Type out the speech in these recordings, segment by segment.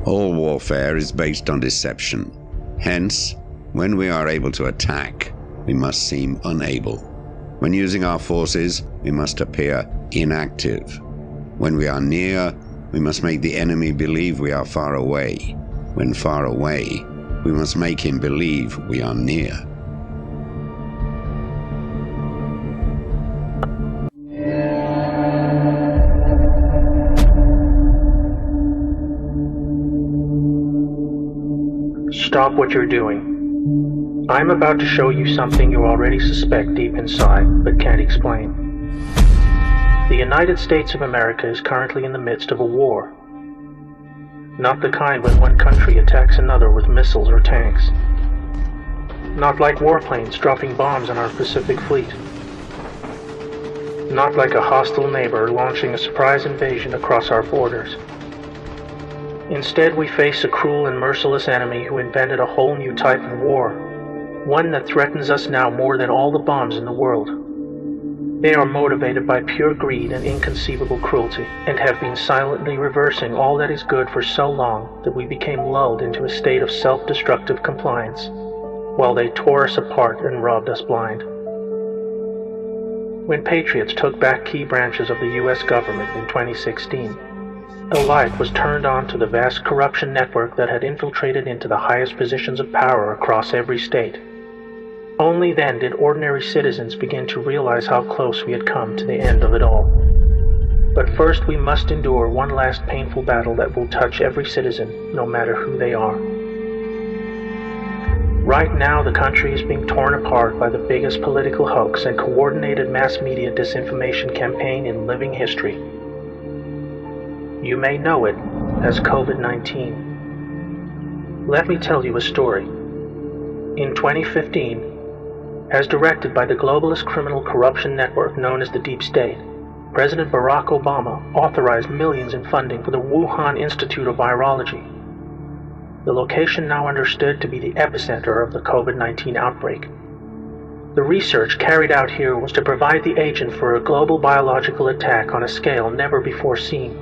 All warfare is based on deception. Hence, when we are able to attack, we must seem unable. When using our forces, we must appear inactive. When we are near, we must make the enemy believe we are far away. When far away, we must make him believe we are near. Stop what you're doing. I'm about to show you something you already suspect deep inside, but can't explain. The United States of America is currently in the midst of a war. Not the kind when one country attacks another with missiles or tanks. Not like warplanes dropping bombs on our Pacific Fleet. Not like a hostile neighbor launching a surprise invasion across our borders. Instead, we face a cruel and merciless enemy who invented a whole new type of war, one that threatens us now more than all the bombs in the world. They are motivated by pure greed and inconceivable cruelty, and have been silently reversing all that is good for so long that we became lulled into a state of self-destructive compliance, while they tore us apart and robbed us blind. When patriots took back key branches of the U.S. government in 2016, a light was turned on to the vast corruption network that had infiltrated into the highest positions of power across every state. Only then did ordinary citizens begin to realize how close we had come to the end of it all. But first we must endure one last painful battle that will touch every citizen, no matter who they are. Right now, the country is being torn apart by the biggest political hoax and coordinated mass media disinformation campaign in living history. You may know it as COVID-19. Let me tell you a story. In 2015, as directed by the globalist criminal corruption network known as the Deep State, President Barack Obama authorized millions in funding for the Wuhan Institute of Virology, the location now understood to be the epicenter of the COVID-19 outbreak. The research carried out here was to provide the agent for a global biological attack on a scale never before seen,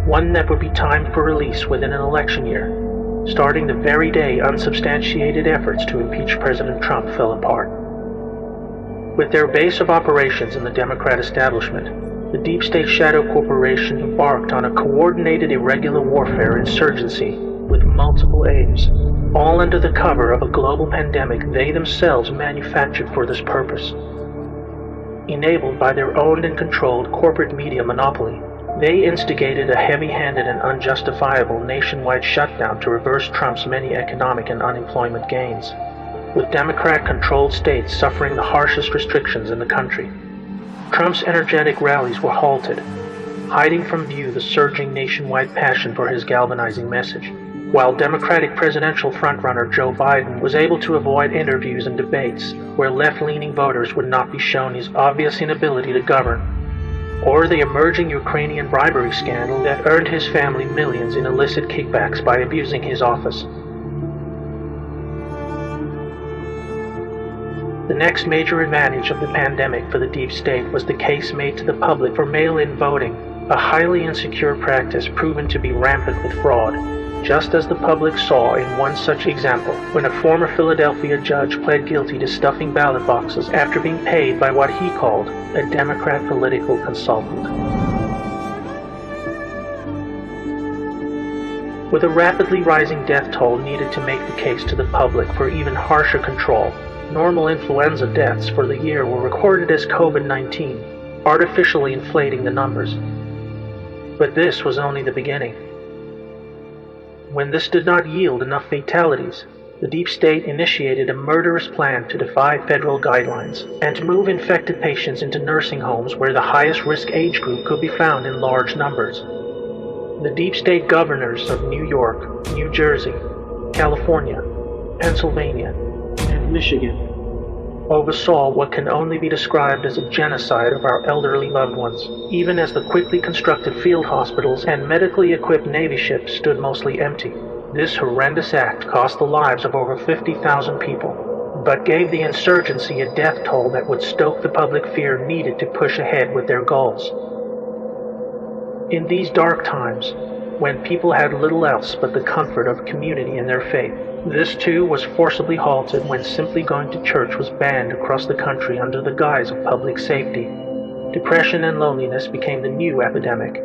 one that would be timed for release within an election year, starting the very day unsubstantiated efforts to impeach President Trump fell apart. With their base of operations in the Democrat establishment, the Deep State Shadow Corporation embarked on a coordinated irregular warfare insurgency with multiple aims, all under the cover of a global pandemic they themselves manufactured for this purpose. Enabled by their owned and controlled corporate media monopoly, they instigated a heavy-handed and unjustifiable nationwide shutdown to reverse Trump's many economic and unemployment gains, with Democrat-controlled states suffering the harshest restrictions in the country. Trump's energetic rallies were halted, hiding from view the surging nationwide passion for his galvanizing message, while Democratic presidential frontrunner Joe Biden was able to avoid interviews and debates where left-leaning voters would not be shown his obvious inability to govern, or the emerging Ukrainian bribery scandal that earned his family millions in illicit kickbacks by abusing his office. The next major advantage of the pandemic for the Deep State was the case made to the public for mail-in voting, a highly insecure practice proven to be rampant with fraud, just as the public saw in one such example when a former Philadelphia judge pled guilty to stuffing ballot boxes after being paid by what he called a Democrat political consultant. With a rapidly rising death toll needed to make the case to the public for even harsher control, normal influenza deaths for the year were recorded as COVID-19, artificially inflating the numbers. But this was only the beginning. When this did not yield enough fatalities, the Deep State initiated a murderous plan to defy federal guidelines and to move infected patients into nursing homes where the highest risk age group could be found in large numbers. The Deep State governors of New York, New Jersey, California, Pennsylvania, and Michigan oversaw what can only be described as a genocide of our elderly loved ones, even as the quickly constructed field hospitals and medically equipped Navy ships stood mostly empty. This horrendous act cost the lives of over 50,000 people, but gave the insurgency a death toll that would stoke the public fear needed to push ahead with their goals. In these dark times, when people had little else but the comfort of community in their faith. This too was forcibly halted when simply going to church was banned across the country under the guise of public safety. Depression and loneliness became the new epidemic,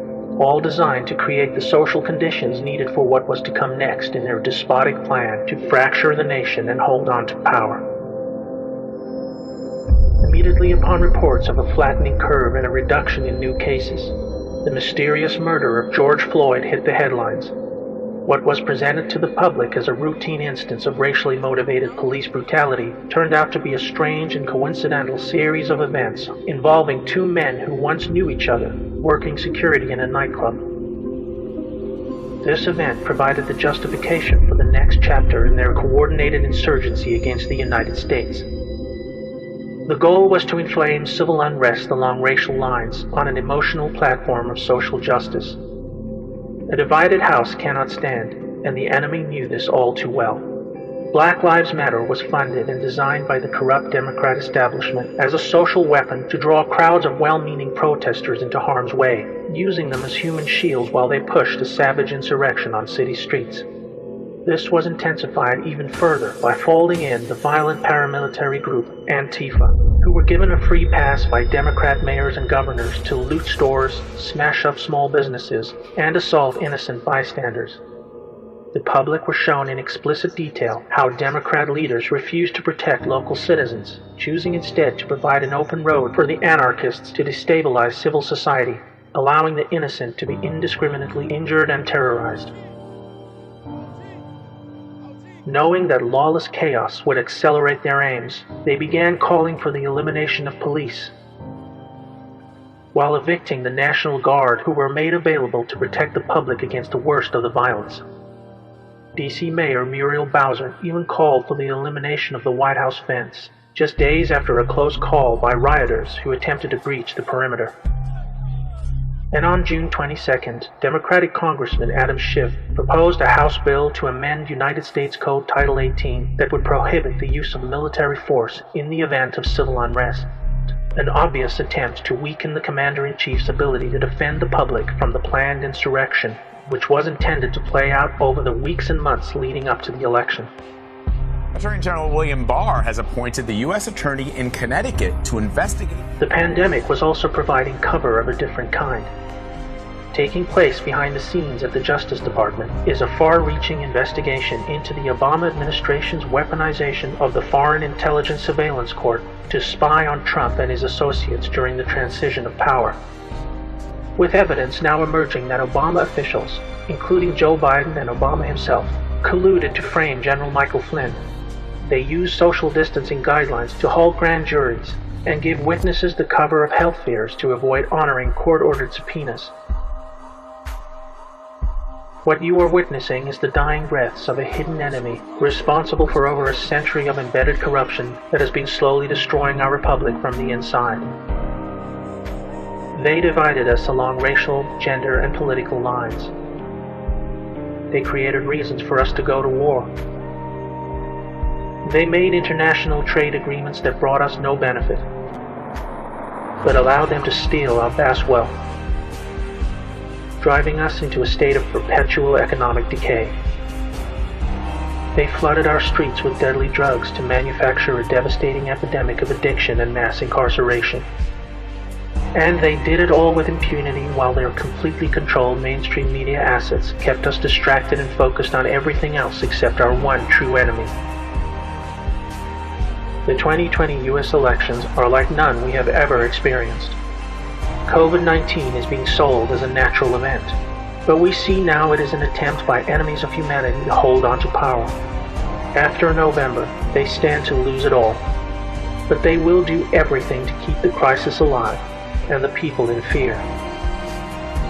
all designed to create the social conditions needed for what was to come next in their despotic plan to fracture the nation and hold on to power. Immediately upon reports of a flattening curve and a reduction in new cases, the mysterious murder of George Floyd hit the headlines. What was presented to the public as a routine instance of racially motivated police brutality turned out to be a strange and coincidental series of events involving two men who once knew each other, working security in a nightclub. This event provided the justification for the next chapter in their coordinated insurgency against the United States. The goal was to inflame civil unrest along racial lines on an emotional platform of social justice. A divided house cannot stand, and the enemy knew this all too well. Black Lives Matter was funded and designed by the corrupt Democrat establishment as a social weapon to draw crowds of well-meaning protesters into harm's way, using them as human shields while they pushed a savage insurrection on city streets. This was intensified even further by folding in the violent paramilitary group Antifa, who were given a free pass by Democrat mayors and governors to loot stores, smash up small businesses, and assault innocent bystanders. The public was shown in explicit detail how Democrat leaders refused to protect local citizens, choosing instead to provide an open road for the anarchists to destabilize civil society, allowing the innocent to be indiscriminately injured and terrorized. Knowing that lawless chaos would accelerate their aims, they began calling for the elimination of police, while evicting the National Guard, who were made available to protect the public against the worst of the violence. D.C. Mayor Muriel Bowser even called for the elimination of the White House fence, just days after a close call by rioters who attempted to breach the perimeter. And on June 22nd, Democratic Congressman Adam Schiff proposed a House bill to amend United States Code Title 18 that would prohibit the use of military force in the event of civil unrest, an obvious attempt to weaken the Commander-in-Chief's ability to defend the public from the planned insurrection, which was intended to play out over the weeks and months leading up to the election. Attorney General William Barr has appointed the U.S. Attorney in Connecticut to investigate. The pandemic was also providing cover of a different kind. Taking place behind the scenes at the Justice Department is a far-reaching investigation into the Obama administration's weaponization of the Foreign Intelligence Surveillance Court to spy on Trump and his associates during the transition of power. With evidence now emerging that Obama officials, including Joe Biden and Obama himself, colluded to frame General Michael Flynn, they used social distancing guidelines to hold grand juries and give witnesses the cover of health fears to avoid honoring court-ordered subpoenas. What you are witnessing is the dying breaths of a hidden enemy responsible for over a century of embedded corruption that has been slowly destroying our republic from the inside. They divided us along racial, gender, and political lines. They created reasons for us to go to war. They made international trade agreements that brought us no benefit, but allowed them to steal our vast wealth, driving us into a state of perpetual economic decay. They flooded our streets with deadly drugs to manufacture a devastating epidemic of addiction and mass incarceration. And they did it all with impunity while their completely controlled mainstream media assets kept us distracted and focused on everything else except our one true enemy. The 2020 U.S. elections are like none we have ever experienced. COVID-19 is being sold as a natural event, but we see now it is an attempt by enemies of humanity to hold on to power. After November, they stand to lose it all, but they will do everything to keep the crisis alive and the people in fear.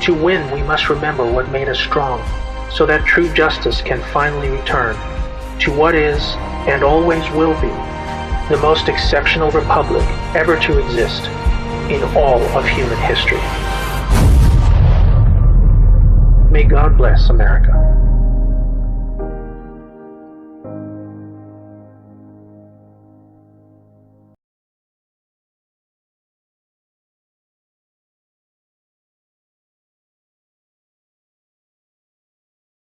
To win, we must remember what made us strong, so that true justice can finally return to what is, and always will be, the most exceptional republic ever to exist in all of human history. May God bless America.